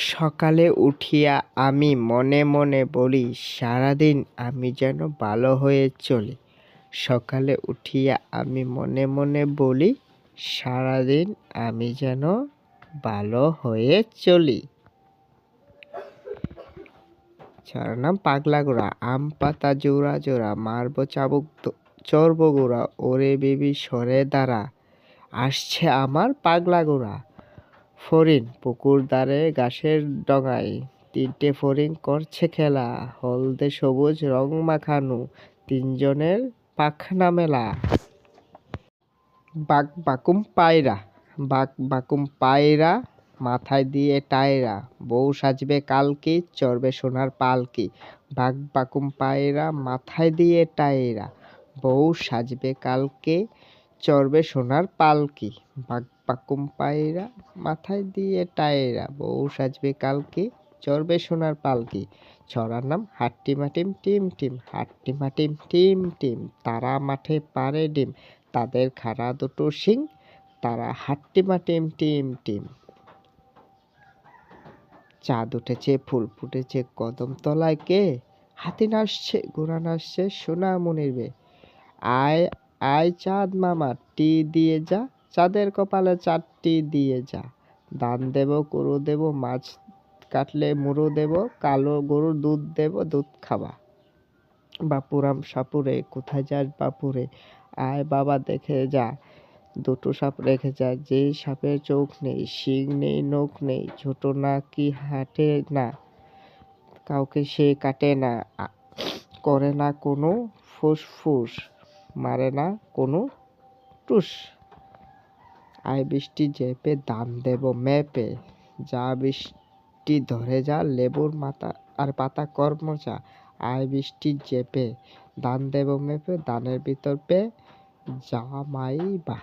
সকালে উঠিয়া আমি মনে মনে বলি, সারাদিন আমি যেন ভালো হয়ে চলি। সকালে উঠিয়া আমি মনে মনে বলি, সারাদিন আমি যেন ভালো হয়ে চলি। ছড়ার নাম পাগলা ঘোড়া। আম পাতা জোড়া জোড়া, মারবো চাবুক চড়বো গোড়া, ওরে বেবি সরে দাঁড়া, আসছে আমার পাগলা ঘোড়া। ফড়িং পুকুর ধারে ঘাসের ডগায়, তিনটে ফড়িং করছে খেলা, হলদে সবুজ রং মাখানো, তিনজনের পাখনা মেলা। বাক বাকুম পায়রা, বাক বাকুম পায়রা, মাথায় দিয়ে টায়রা, বউ সাজবে কালকি, চড়বে সোনার পালকি। বাক বাকুম পায়রা, মাথায় দিয়ে টায়রা, বউ সাজবে কালকে, চড়বে সোনার পালকি। বাক বাকুম পায়রা, মাথায় দিয়ে টায়রা, বউ সাজবে কালকে, চড়বে সোনার পালকি। ছড়ার নাম হাট্টিমাটিম টিম টিম, হাট্টিমাটিম টিম টিম, তারা মাঠে পারে ডিম, তাদের খাড়া দুটো শিং, তারা হাট্টিমাটিম টিম টিম। চাঁদ উঠেছে, ফুল ফুটেছে কদম তলায়, কে হাতি নাচছে ঘোড়া নাচছে সোনামণির বে। আয় আয় চাঁদ মামা, টি দিয়ে যা, চাঁদের কপালে চারটি দিয়ে যা, দান দেব গরু দেব, মাছ কাটলে মুড়ো দেব, কালো গরুর দুধ দেব, দুধ খাবা। বাপুরাম সাপুরে, কোথায় যাস বাপুরে, আয় বাবা দেখে যা, দুটো সাপ রেখে যা, যে সাপের চোখ নেই, শিং নেই, নখ নেই, ছোট না কি হাঁটে না, কাউকে সে কাটে না, করে না কোনো ফুসফুস, মারে না কোনো টুস। আয় বৃষ্টি চেপে, দান দেব মেপে, যা বৃষ্টি ধরে যা, লেবুর মাথা আর পাতা কর্মচা। আয় বৃষ্টি চেপে, দান দেব মেপে, দানের ভিতর পে, জামাই বা।